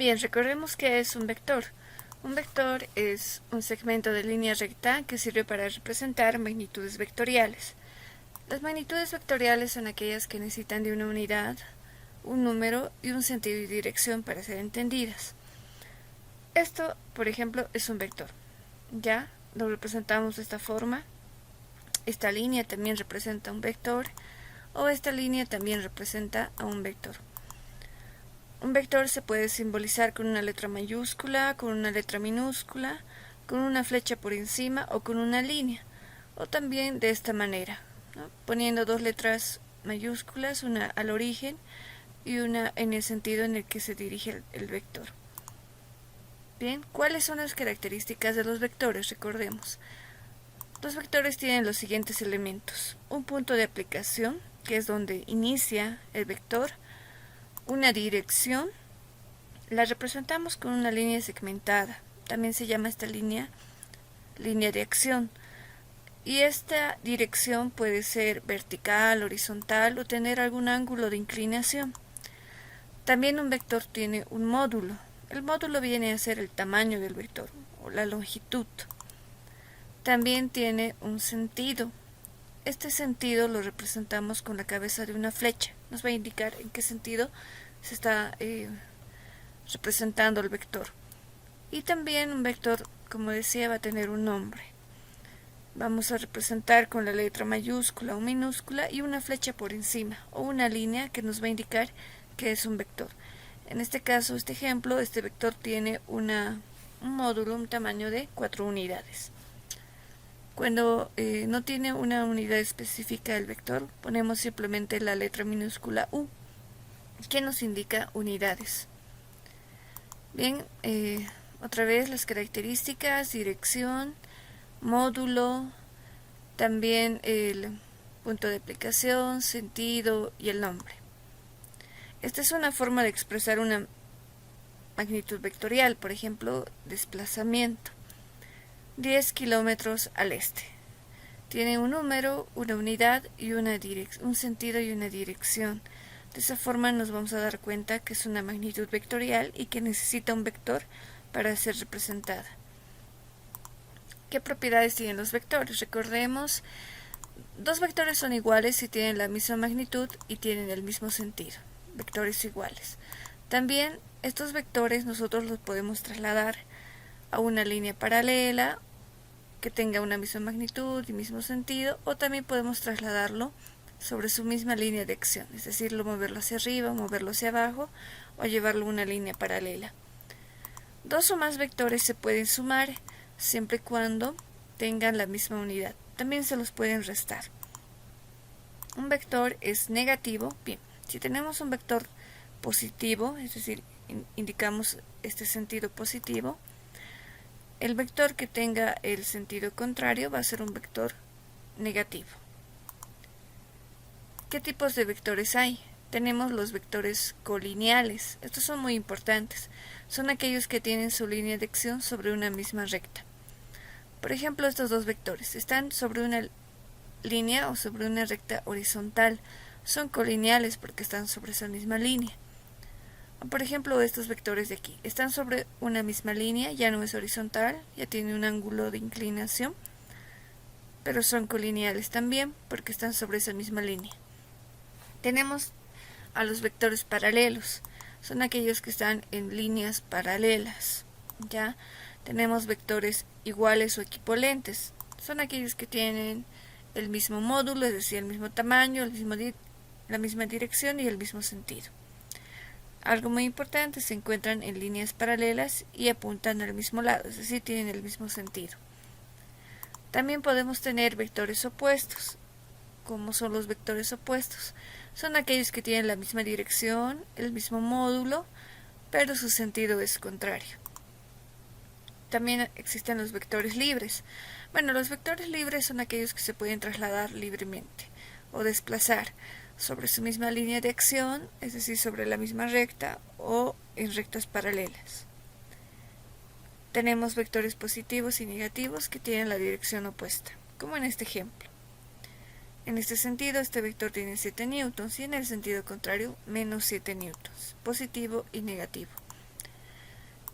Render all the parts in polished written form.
Bien, recordemos que es un vector. Un vector es un segmento de línea recta que sirve para representar magnitudes vectoriales. Las magnitudes vectoriales son aquellas que necesitan de una unidad, un número y un sentido y dirección para ser entendidas. Esto, por ejemplo, es un vector. Ya lo representamos de esta forma. Esta línea también representa un vector, o esta línea también representa a un vector. Un vector se puede simbolizar con una letra mayúscula, con una letra minúscula, con una flecha por encima o con una línea, o también de esta manera, ¿no? Poniendo dos letras mayúsculas, una al origen y una en el sentido en el que se dirige el vector. Bien, ¿cuáles son las características de los vectores? Recordemos. Los vectores tienen los siguientes elementos: un punto de aplicación, que es donde inicia el vector; una dirección, la representamos con una línea segmentada, también se llama esta línea de acción, y esta dirección puede ser vertical, horizontal o tener algún ángulo de inclinación. También un vector tiene un módulo. El módulo viene a ser el tamaño del vector o la longitud. También tiene un sentido. Este sentido lo representamos con la cabeza de una flecha. Nos va a indicar en qué sentido se está representando el vector. Y también un vector, como decía, va a tener un nombre. Vamos a representar con la letra mayúscula o minúscula y una flecha por encima o una línea que nos va a indicar que es un vector. En este caso, este ejemplo, este vector tiene un módulo, un tamaño de 4 unidades. Cuando no tiene una unidad específica el vector, ponemos simplemente la letra minúscula U, que nos indica unidades. Bien, otra vez las características: dirección, módulo, también el punto de aplicación, sentido y el nombre. Esta es una forma de expresar una magnitud vectorial, por ejemplo, desplazamiento. 10 kilómetros al este. Tiene un número, una unidad y un sentido y una dirección. De esa forma nos vamos a dar cuenta que es una magnitud vectorial y que necesita un vector para ser representada. ¿Qué propiedades tienen los vectores? Recordemos, dos vectores son iguales si tienen la misma magnitud y tienen el mismo sentido. Vectores iguales. También estos vectores nosotros los podemos trasladar a una línea paralela que tenga una misma magnitud y mismo sentido, o también podemos trasladarlo sobre su misma línea de acción, es decir, moverlo hacia arriba, moverlo hacia abajo o llevarlo a una línea paralela. Dos o más vectores se pueden sumar siempre y cuando tengan la misma unidad. También se los pueden restar. Un vector es negativo. Bien, si tenemos un vector positivo, es decir, indicamos este sentido positivo, el vector que tenga el sentido contrario va a ser un vector negativo. ¿Qué tipos de vectores hay? Tenemos los vectores colineales. Estos son muy importantes. Son aquellos que tienen su línea de acción sobre una misma recta. Por ejemplo, estos dos vectores están sobre una línea o sobre una recta horizontal. Son colineales porque están sobre esa misma línea. Por ejemplo, estos vectores de aquí están sobre una misma línea, ya no es horizontal, ya tiene un ángulo de inclinación, pero son colineales también porque están sobre esa misma línea. Tenemos a los vectores paralelos, son aquellos que están en líneas paralelas. Ya tenemos vectores iguales o equivalentes, son aquellos que tienen el mismo módulo, es decir, el mismo tamaño, la misma dirección y el mismo sentido. Algo muy importante, se encuentran en líneas paralelas y apuntan al mismo lado, es decir, tienen el mismo sentido. También podemos tener vectores opuestos. ¿Cómo son los vectores opuestos? Son aquellos que tienen la misma dirección, el mismo módulo, pero su sentido es contrario. También existen los vectores libres. Bueno, los vectores libres son aquellos que se pueden trasladar libremente o desplazar sobre su misma línea de acción, es decir, sobre la misma recta o en rectas paralelas. Tenemos vectores positivos y negativos que tienen la dirección opuesta, como en este ejemplo. En este sentido, este vector tiene 7 newtons y en el sentido contrario, menos 7 newtons, positivo y negativo.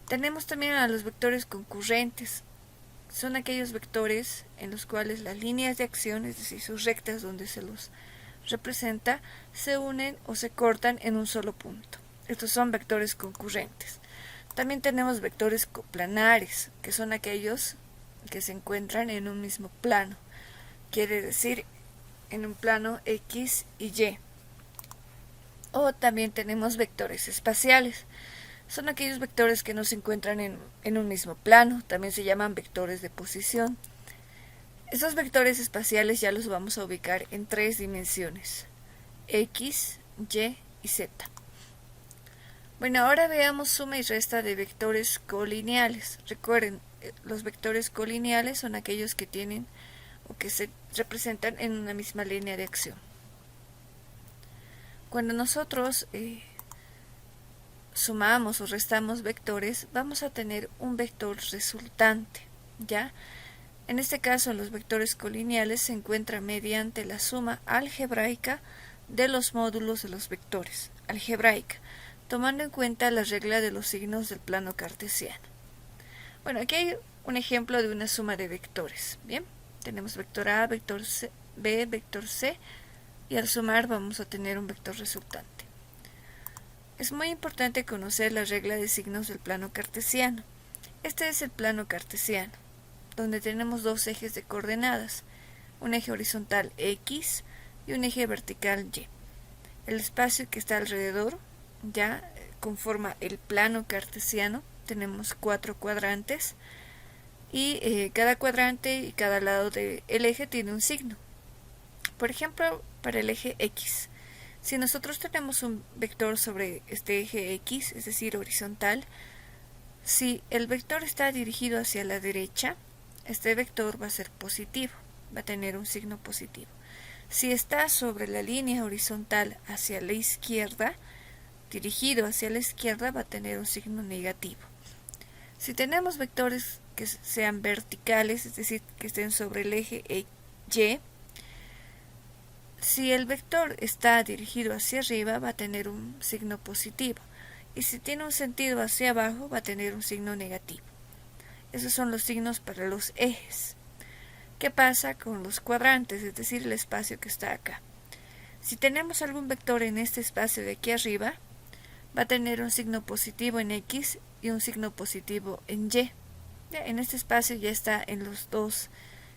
Tenemos también a los vectores concurrentes. Son aquellos vectores en los cuales las líneas de acción, es decir, sus rectas donde se los representa, se unen o se cortan en un solo punto. Estos son vectores concurrentes. También tenemos vectores coplanares, que son aquellos que se encuentran en un mismo plano, quiere decir en un plano X y Y. O también tenemos vectores espaciales. Son aquellos vectores que no se encuentran en un mismo plano, también se llaman vectores de posición. Estos vectores espaciales ya los vamos a ubicar en 3 dimensiones, X, Y y Z. Bueno, ahora veamos suma y resta de vectores colineales. Recuerden, los vectores colineales son aquellos que tienen o que se representan en una misma línea de acción. Cuando nosotros sumamos o restamos vectores, vamos a tener un vector resultante, ¿ya? En este caso, los vectores colineales se encuentran mediante la suma algebraica de los módulos de los vectores, algebraica, tomando en cuenta la regla de los signos del plano cartesiano. Bueno, aquí hay un ejemplo de una suma de vectores, ¿bien? Tenemos vector A, vector C, B, vector C, y al sumar vamos a tener un vector resultante. Es muy importante conocer la regla de signos del plano cartesiano. Este es el plano cartesiano, donde tenemos dos ejes de coordenadas, un eje horizontal X y un eje vertical Y. El espacio que está alrededor ya conforma el plano cartesiano. Tenemos 4 cuadrantes y cada cuadrante y cada lado del eje tiene un signo. Por ejemplo, para el eje X, si nosotros tenemos un vector sobre este eje X, es decir, horizontal, si el vector está dirigido hacia la derecha, este vector va a ser positivo, va a tener un signo positivo. Si está sobre la línea horizontal hacia la izquierda, dirigido hacia la izquierda, va a tener un signo negativo. Si tenemos vectores que sean verticales, es decir, que estén sobre el eje Y, si el vector está dirigido hacia arriba, va a tener un signo positivo. Y si tiene un sentido hacia abajo, va a tener un signo negativo. Esos son los signos para los ejes. ¿Qué pasa con los cuadrantes? Es decir, el espacio que está acá. Si tenemos algún vector en este espacio de aquí arriba, va a tener un signo positivo en X y un signo positivo en Y. Ya, en este espacio ya está en los dos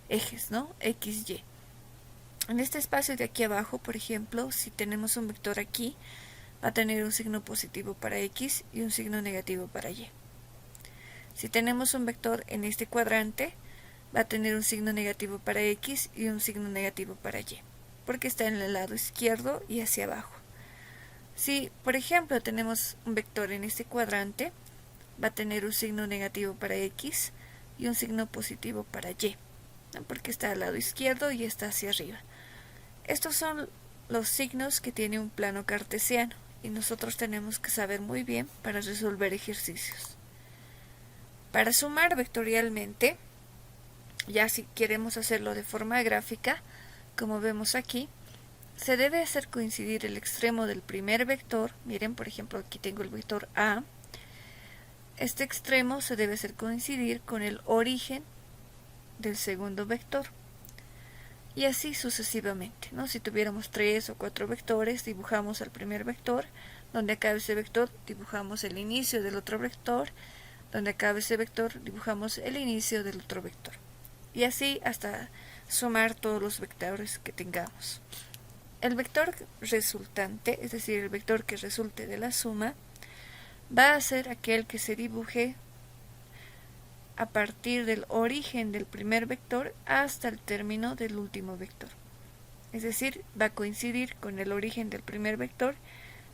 ejes, ¿no? X, Y. En este espacio de aquí abajo, por ejemplo, si tenemos un vector aquí, va a tener un signo positivo para X y un signo negativo para Y. Si tenemos un vector en este cuadrante, va a tener un signo negativo para X y un signo negativo para Y, porque está en el lado izquierdo y hacia abajo. Si, por ejemplo, tenemos un vector en este cuadrante, va a tener un signo negativo para X y un signo positivo para Y, ¿no? Porque está al lado izquierdo y está hacia arriba. Estos son los signos que tiene un plano cartesiano y nosotros tenemos que saber muy bien para resolver ejercicios. Para sumar vectorialmente, ya si queremos hacerlo de forma gráfica, como vemos aquí, se debe hacer coincidir el extremo del primer vector. Miren, por ejemplo, aquí tengo el vector A. Este extremo se debe hacer coincidir con el origen del segundo vector. Y así sucesivamente, ¿no? Si tuviéramos 3 o 4 vectores, dibujamos el primer vector, donde acabe ese vector, dibujamos el inicio del otro vector, donde acabe ese vector, dibujamos el inicio del otro vector. Y así hasta sumar todos los vectores que tengamos. El vector resultante, es decir, el vector que resulte de la suma, va a ser aquel que se dibuje a partir del origen del primer vector hasta el término del último vector. Es decir, va a coincidir con el origen del primer vector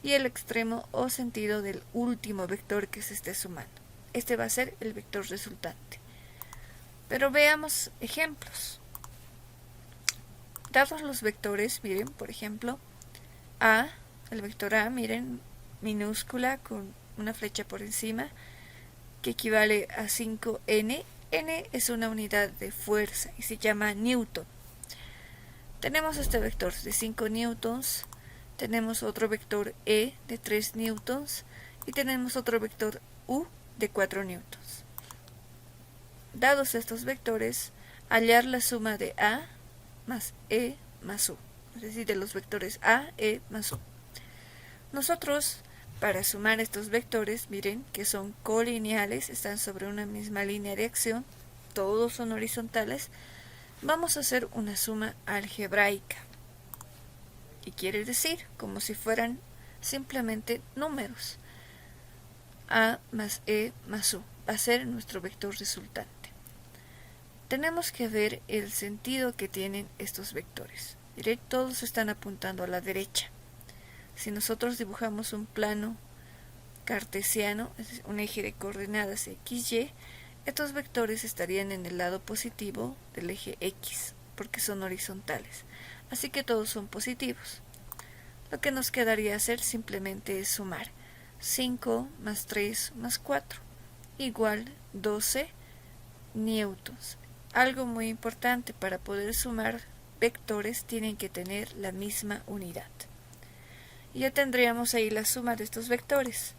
y el extremo o sentido del último vector que se esté sumando. Este va a ser el vector resultante. Pero veamos ejemplos. Dados los vectores, miren, por ejemplo, A, el vector A, miren, minúscula con una flecha por encima, que equivale a 5N. N es una unidad de fuerza y se llama Newton. Tenemos este vector de 5 newtons, tenemos otro vector E de 3 newtons y tenemos otro vector U de 4 newtons. Dados estos vectores, hallar la suma de A más E más U, es decir, de los vectores A, E más U. Nosotros, para sumar estos vectores, miren que son colineales, están sobre una misma línea de acción, todos son horizontales, vamos a hacer una suma algebraica. Y quiere decir, como si fueran simplemente números. A más E más U va a ser nuestro vector resultante. Tenemos que ver el sentido que tienen estos vectores. Miren, todos están apuntando a la derecha. Si nosotros dibujamos un plano cartesiano, es decir, un eje de coordenadas XY, estos vectores estarían en el lado positivo del eje X, porque son horizontales. Así que todos son positivos. Lo que nos quedaría hacer simplemente es sumar 5 más 3 más 4, igual 12 newtons. Algo muy importante, para poder sumar vectores tienen que tener la misma unidad. Y ya tendríamos ahí la suma de estos vectores.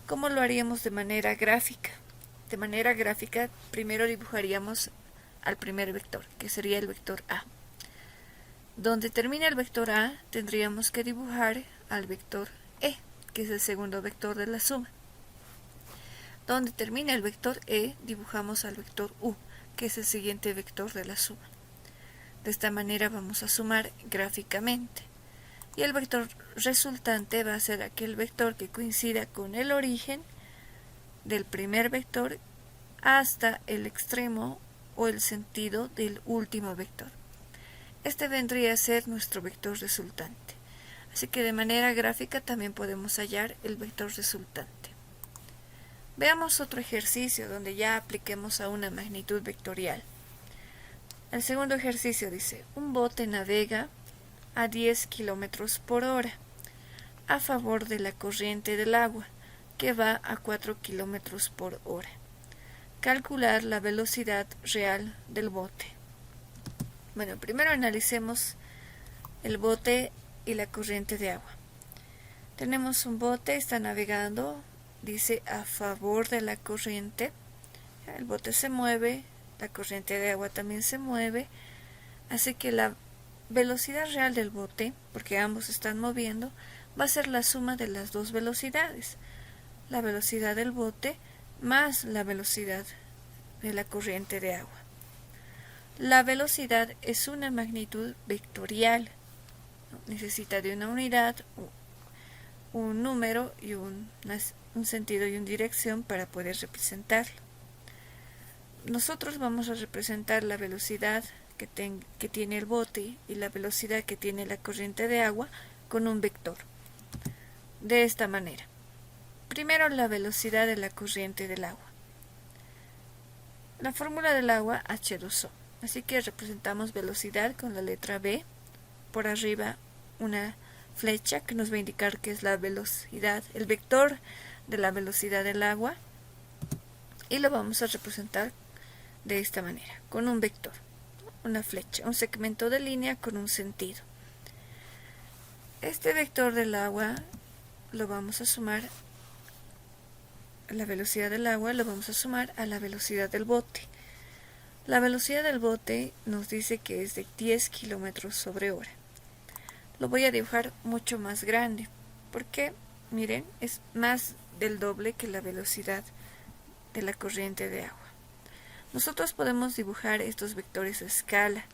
¿Cómo lo haríamos de manera gráfica? De manera gráfica, primero dibujaríamos al primer vector, que sería el vector A. Donde termina el vector A, tendríamos que dibujar al vector E, que es el segundo vector de la suma. Donde termina el vector E, dibujamos al vector U, que es el siguiente vector de la suma. De esta manera vamos a sumar gráficamente. Y el vector resultante va a ser aquel vector que coincida con el origen del primer vector hasta el extremo o el sentido del último vector. Este vendría a ser nuestro vector resultante. Así que de manera gráfica también podemos hallar el vector resultante. Veamos otro ejercicio donde ya apliquemos a una magnitud vectorial. El segundo ejercicio dice: un bote navega a 10 km por hora a favor de la corriente del agua, que va a 4 km por hora. Calcular la velocidad real del bote. Bueno, primero analicemos el bote y la corriente de agua. Tenemos un bote, está navegando, dice a favor de la corriente. El bote se mueve, la corriente de agua también se mueve, así que la velocidad real del bote, porque ambos están moviendo, va a ser la suma de las dos velocidades, la velocidad del bote más la velocidad de la corriente de agua. La velocidad es una magnitud vectorial, necesita de una unidad, un número y un sentido y una dirección para poder representarlo. Nosotros vamos a representar la velocidad que tiene el bote y la velocidad que tiene la corriente de agua con un vector. De esta manera. Primero, la velocidad de la corriente del agua. La fórmula del agua, H2O. Así que representamos velocidad con la letra B. Por arriba una flecha que nos va a indicar que es la velocidad, el vector de la velocidad del agua. Y lo vamos a representar de esta manera, con un vector, una flecha, un segmento de línea con un sentido. Este vector del agua lo vamos a sumar, la velocidad del agua lo vamos a sumar a la velocidad del bote. La velocidad del bote nos dice que es de 10 km sobre hora. Lo voy a dibujar mucho más grande, porque miren, es más del doble que la velocidad de la corriente de agua. Nosotros podemos dibujar estos vectores a escala.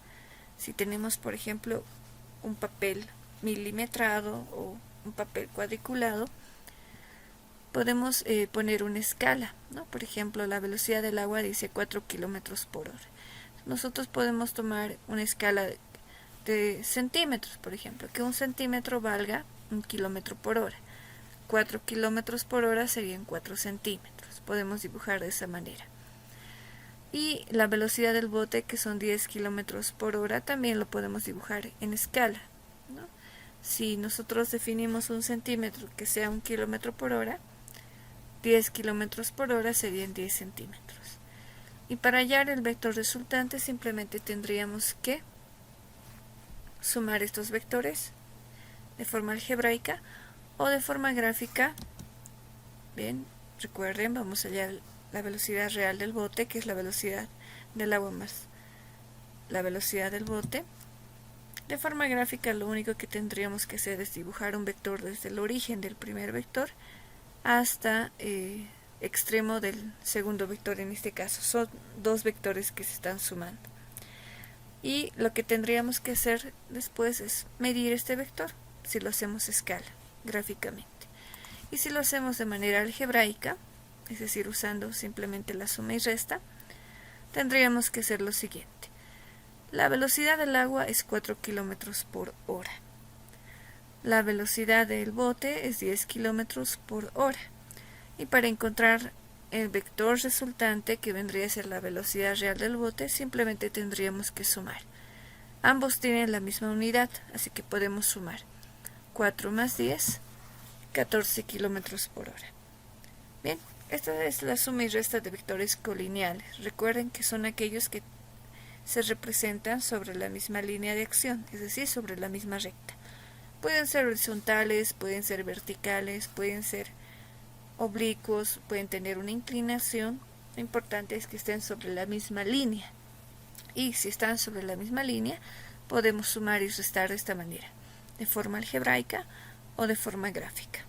Si tenemos, por ejemplo, un papel milimetrado o un papel cuadriculado, podemos poner una escala, ¿no? Por ejemplo, la velocidad del agua dice 4 km por hora. Nosotros podemos tomar una escala de centímetros, por ejemplo, que un centímetro valga 1 km por hora. 4 km por hora serían 4 centímetros. Podemos dibujar de esa manera. Y la velocidad del bote, que son 10 km por hora, también lo podemos dibujar en escala, ¿no? Si nosotros definimos un centímetro que sea 1 km por hora, 10 km por hora serían 10 centímetros. Y para hallar el vector resultante simplemente tendríamos que sumar estos vectores de forma algebraica o de forma gráfica. Bien, Recuerden, vamos a hallar la velocidad real del bote, que es la velocidad del agua más la velocidad del bote. De forma gráfica, lo único que tendríamos que hacer es dibujar un vector desde el origen del primer vector hasta extremo del segundo vector. En este caso son dos vectores que se están sumando, y lo que tendríamos que hacer después es medir este vector, si lo hacemos a escala gráficamente, y si lo hacemos de manera algebraica, es decir, usando simplemente la suma y resta, tendríamos que hacer lo siguiente. La velocidad del agua es 4 km por hora. La velocidad del bote es 10 km por hora. Y para encontrar el vector resultante, que vendría a ser la velocidad real del bote, simplemente tendríamos que sumar. Ambos tienen la misma unidad, así que podemos sumar 4 más 10, 14 km por hora. Bien, esta es la suma y resta de vectores colineales. Recuerden que son aquellos que se representan sobre la misma línea de acción, es decir, sobre la misma recta. Pueden ser horizontales, pueden ser verticales, pueden ser oblicuos, pueden tener una inclinación. Lo importante es que estén sobre la misma línea. Y si están sobre la misma línea, podemos sumar y restar de esta manera, de forma algebraica o de forma gráfica.